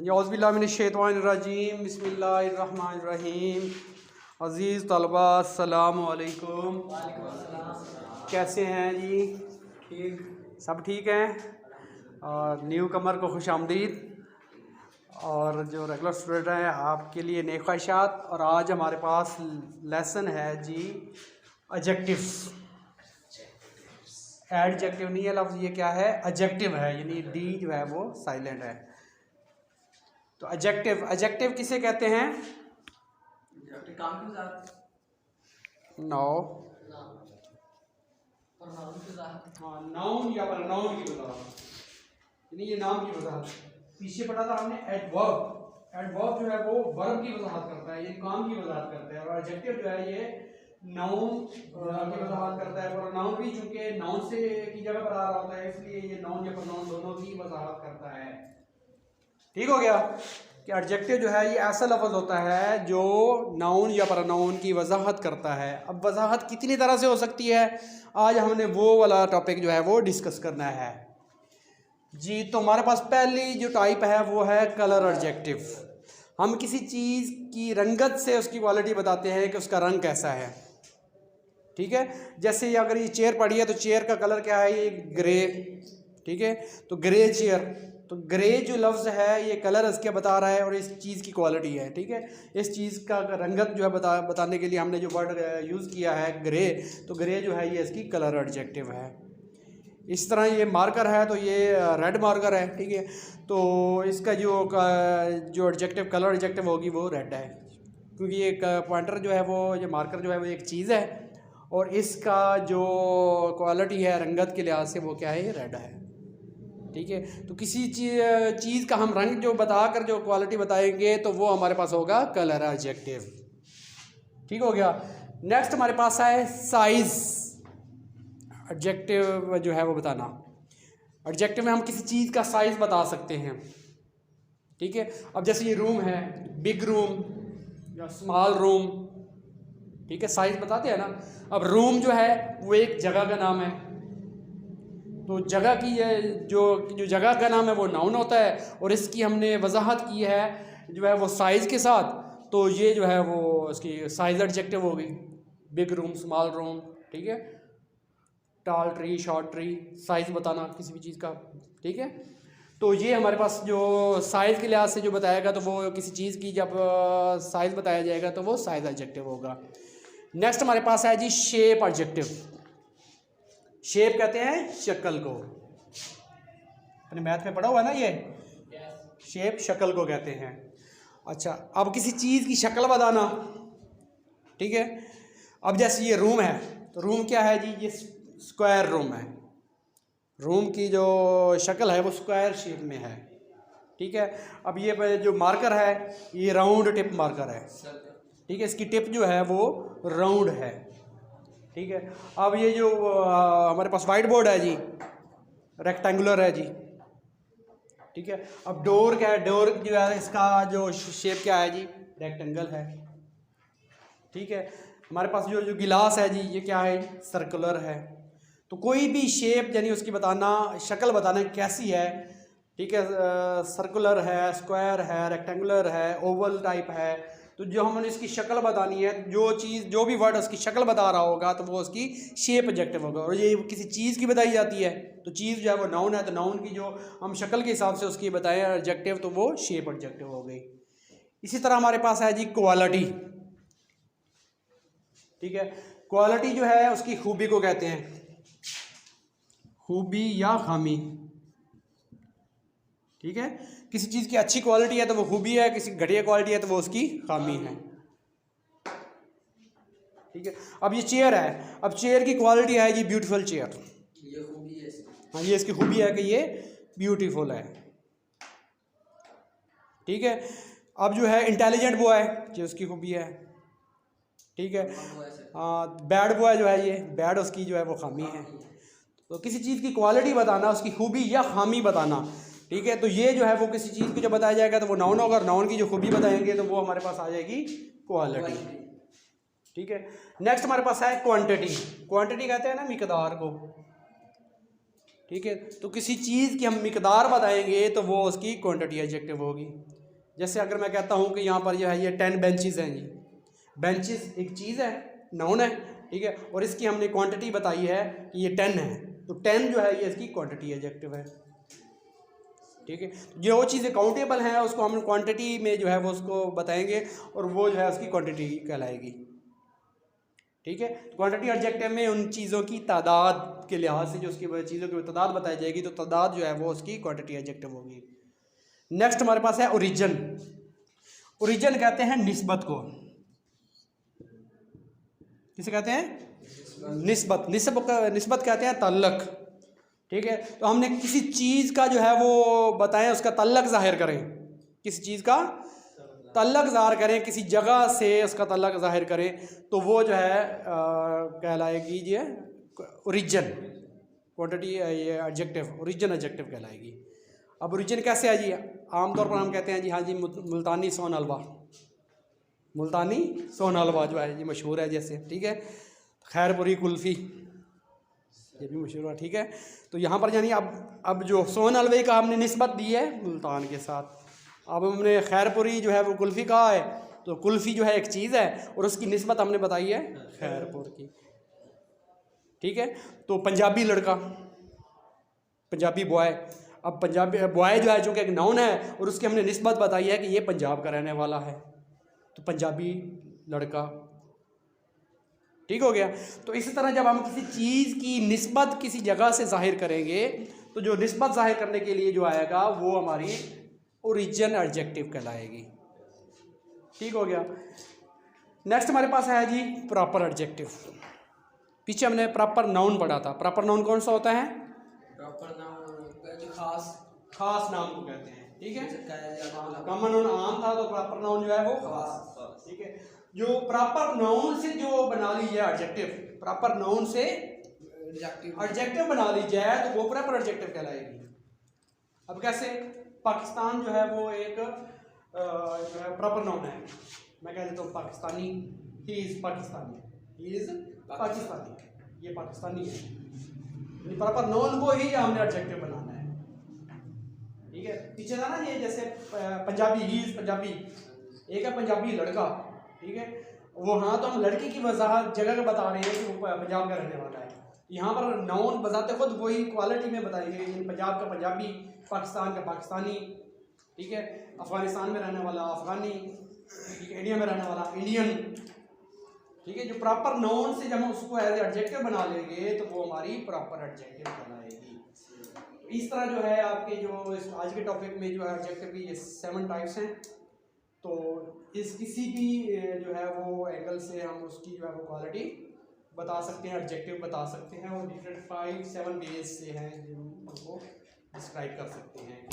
औज़ुबिल्लाहिमिनश्शैतानिर्रजीम बिस्मिल्लाहिर्रहमानिर्रहीम। अज़ीज़ तलबा अस्सलामु अलैकुम। कैसे हैं जी? ठीक, सब ठीक हैं। और न्यू कमर को खुश आमदीद, और जो रेगुलर स्टूडेंट हैं आपके लिए नेक ख्वाहिशात। और आज हमारे पास लेसन है जी एडजेक्टिव्स। एडजेक्टिव नहीं है लफ्ज़, ये क्या है? एडजेक्टिव है, यानी डी जो है वो साइलेंट है। तो एडजेक्टिव, एडजेक्टिव किसे कहते हैं? नो, हाँ, नाउन या प्रोनाउन की वजाहत, यानी ये नाम की वजाहत। पीछे पढ़ा था हमने एडवर्ब। एडवर्ब जो है वो वर्ब की वजाहत करता है, ये काम की वजाहत करता है। और एडजेक्टिव जो है ये नाउन की वजाहत करता है। प्रोनाउन भी चूंकि नाउन से की जगह पर आ रहा होता है, इसलिए ये नाउन या प्रोनाउन दोनों की वजाहत करता है। ठीक हो गया कि एडजेक्टिव जो है ये ऐसा लफ्ज़ होता है जो नाउन या प्रोनाउन की वजाहत करता है। अब वजाहत कितनी तरह से हो सकती है, आज हमने वो वाला टॉपिक जो है वो डिस्कस करना है जी। तो हमारे पास पहली जो टाइप है वो है कलर एडजेक्टिव। हम किसी चीज़ की रंगत से उसकी क्वालिटी बताते हैं कि उसका रंग कैसा है। ठीक है, जैसे अगर ये चेयर पड़ी है तो चेयर का कलर क्या है? ये ग्रे। ठीक है, तो ग्रे चेयर, तो ग्रे जो लफ्ज़ है ये कलर इसके बता रहा है और इस चीज़ की क्वालिटी है। ठीक है, इस चीज़ का रंगत जो है बताने के लिए हमने जो वर्ड यूज़ किया है ग्रे, तो ग्रे जो है ये इसकी कलर एडजेक्टिव है। इस तरह ये मार्कर है तो ये रेड मार्कर है। ठीक है, तो इसका जो एडजेक्टिव कलर एडजेक्टिव होगी वो रेड है, क्योंकि ये पॉइंटर जो है वो, ये मार्कर जो है वो एक चीज़ है और इसका जो क्वालिटी है रंगत के लिहाज से वो क्या है? ये रेड है। ठीक है, तो किसी चीज़ का हम रंग जो बताकर जो क्वालिटी बताएंगे तो वो हमारे पास होगा कलर एडजेक्टिव। ठीक हो गया। नेक्स्ट हमारे पास है साइज एडजेक्टिव जो है वो बताना। एडजेक्टिव में हम किसी चीज़ का साइज बता सकते हैं। ठीक है, अब जैसे ये रूम है, बिग रूम या स्मॉल रूम। ठीक है, साइज बताते हैं ना। अब रूम जो है वो एक जगह का नाम है, तो जगह की जो जगह का नाम है वो नाउन होता है और इसकी हमने वजाहत की है जो है वो साइज़ के साथ। तो ये जो है वो इसकी साइज एडजेक्टिव हो गई, बिग रूम, स्मॉल रूम। ठीक है, tall tree, short tree, size बताना किसी भी चीज़ का। ठीक है, तो ये हमारे पास जो साइज़ के लिहाज से जो बताएगा तो वो किसी चीज़ की जब साइज़ बताया जाएगा तो वो साइज़ एडजेक्टिव होगा। नेक्स्ट हमारे पास है जी शेप एडजेक्टिव। शेप कहते हैं शक्ल को, अपने मैथ में पढ़ा हुआ है ना ये। शेप शक्ल को कहते हैं। अच्छा, अब किसी चीज़ की शक्ल बताना। ठीक है, अब जैसे ये रूम है तो रूम क्या है जी? ये स्क्वायर रूम है। रूम की जो शक्ल है वो स्क्वायर शेप में है। ठीक है, अब ये जो मार्कर है ये राउंड टिप मार्कर है। ठीक है, इसकी टिप जो है वो राउंड है। ठीक है, अब ये जो हमारे पास वाइट बोर्ड है जी, रेक्टेंगुलर है जी। ठीक है, अब डोर क्या है? डोर जो है इसका जो शेप क्या है जी? रेक्टेंगल है। ठीक है, हमारे पास जो गिलास है जी ये क्या है? सर्कुलर है। तो कोई भी शेप यानी उसकी बताना, शक्ल बताना कैसी है। ठीक है, सर्कुलर है, स्क्वायर है, रेक्टेंगुलर है, ओवल टाइप है। तो जो हमने इसकी शक्ल बतानी है, जो चीज़ जो भी वर्ड उसकी शक्ल बता रहा होगा तो वो उसकी शेप एडजेक्टिव होगा। और ये किसी चीज़ की बताई जाती है तो चीज़ जो है वो नाउन है, तो नाउन की जो हम शक्ल के हिसाब से उसकी बताएं एडजेक्टिव तो वो शेप एडजेक्टिव हो गई। इसी तरह हमारे पास है जी क्वालिटी। ठीक है, क्वालिटी जो है उसकी खूबी को कहते हैं, खूबी या खामी। ठीक है, किसी चीज़ की अच्छी क्वालिटी है तो वो खूबी है, किसी घटिया क्वालिटी है तो वो उसकी खामी है। ठीक है, अब ये चेयर है, अब चेयर की क्वालिटी है जी ब्यूटीफुल चेयर, ये खूबी है। हाँ, ये इसकी खूबी है कि ये ब्यूटीफुल है। ठीक है, अब जो है इंटेलिजेंट बॉय जो उसकी खूबी है। ठीक है, बैड बॉय जो है ये बैड, उसकी जो है वो खामी है। तो किसी चीज़ की क्वालिटी बताना, उसकी खूबी या खामी बताना। ठीक है, तो ये जो है वो किसी चीज़ को जब बताया जाएगा तो वो नाउन होगा, और नाउन की जो खूबी बताएंगे तो वो हमारे पास आ जाएगी क्वालिटी। ठीक है, नेक्स्ट हमारे पास है क्वांटिटी। क्वांटिटी कहते हैं ना मिकदार को। ठीक है। तो किसी चीज़ की हम मिकदार बताएंगे तो वो उसकी क्वांटिटी एडजेक्टिव होगी। जैसे अगर मैं कहता हूँ कि यहाँ पर जो है ये 10 बेंचेस हैं जी, बेंचेस एक चीज़ है, नाउन है, ठीक है, और इसकी हमने क्वांटिटी बताई है कि ये 10 है, तो 10 जो है ये इसकी क्वांटिटी एडजेक्टिव है, ठीक है। जो चीज़ें काउंटेबल हैं उसको हम क्वांटिटी में जो है वो उसको बताएंगे और वो जो है उसकी क्वांटिटी कहलाएगी, ठीक है। क्वांटिटी एडजेक्टिव में उन चीज़ों की तादाद के लिहाज से जो उसकी चीज़ों की तादाद बताई जाएगी, तो तादाद जो है वो उसकी क्वांटिटी एडजेक्टिव होगी। नेक्स्ट हमारे पास है ओरिजिन। ओरिजिन कहते हैं निस्बत को, किसे कहते हैं? निस्बत। निस्बत कहते हैं तल्लक, ठीक है। तो हमने किसी चीज़ का जो है वो बताएं, उसका तल्लक जाहिर करें, किसी चीज़ का तल्लक ज़ाहिर करें, किसी जगह से उसका तल्लक ज़ाहिर करें, तो वो जो है कहलाएगी ये ओरिजिन, क्वांटिटी ये एडजेक्टिव, ओरिजिन एडजेक्टिव कहलाएगी। अब ओरिजिन कैसे है जी? आमतौर पर हम कहते हैं जी हाँ जी मुल्तानी सोन हलवा, मुल्तानी सोन हलवा जो है ये मशहूर है जैसे, ठीक है। खैरपुरी कुल्फ़ी ये भी मशहूर है, ठीक है। तो यहाँ पर यानी अब जो सोन हलवे का हमने निस्बत दी है मुल्तान के साथ, अब हमने खैरपुरी जो है वो कुल्फ़ी कहा है, तो कुल्फ़ी जो है एक चीज़ है और उसकी निस्बत हमने बताई है खैरपुर की, ठीक है। तो पंजाबी लड़का, पंजाबी बॉय, अब पंजाबी बॉय जो है चूँकि एक नाउन है और उसकी हमने निस्बत बताई है कि ये पंजाब का रहने वाला है, तो पंजाबी लड़का, ठीक हो गया। तो इसी तरह जब हम किसी चीज़ की निस्बत किसी जगह से जाहिर करेंगे, तो जो निस्बत जाहिर करने के लिए जो आएगा वो हमारी ओरिजिन एडजेक्टिव कहलाएगी, ठीक हो गया। नेक्स्ट हमारे पास है जी प्रॉपर एडजेक्टिव। पीछे हमने प्रॉपर नाउन पढ़ा था। प्रॉपर नाउन कौन सा होता है? प्रॉपर नाउन जो खास नाउन को कहते हैं, ठीक है। कॉमन नाउन आम था, तो प्रॉपर नाउन जो है वो खास, ठीक है। जो प्रॉपर नाउन से जो बना ली जाए एडजेक्टिव, प्रॉपर नाउन से एडजेक्टिव बना ली जाए तो वो प्रॉपर एडजेक्टिव कहलाएगी। अब कैसे? पाकिस्तान जो है वो एक जो है प्रॉपर नाउन है, मैं कह देता हूँ Pakistani, he is Pakistani, he is Pakistani, ये पाकिस्तानी है, प्रॉपर नाउन को ही हमने एडजेक्टिव बनाना है, ठीक है। पीछे था ना ये जैसे पंजाबी, ही इज़ पंजाबी, एक है पंजाबी लड़का, ठीक है, वो हाँ तो हम लड़के की वजाहत जगह का बता रहे हैं कि वो पंजाब का रहने वाला है। यहाँ पर नाउन बजाते खुद वही क्वालिटी में बताई गई, पंजाब का पंजाबी, पाकिस्तान का पाकिस्तानी, ठीक है, अफगानिस्तान में रहने वाला अफगानी, ठीक है, इंडिया में रहने वाला इंडियन, ठीक है। जो प्रॉपर नाउन से जब हम उसको एज एडजेक्टिव बना लेंगे तो वो हमारी प्रॉपर एडजेक्टिव कहलाएगी। तो इस तरह जो है आपके जो इस आज के टॉपिक में जो है एडजेक्टिव की ये 7 टाइप्स हैं। तो इस किसी भी जो है वो एंगल से हम उसकी जो है वो क्वालिटी बता सकते हैं, एडजेक्टिव बता सकते हैं, और डिफरेंट 5-7 वेज से हैं जिनको डिस्क्राइब कर सकते हैं।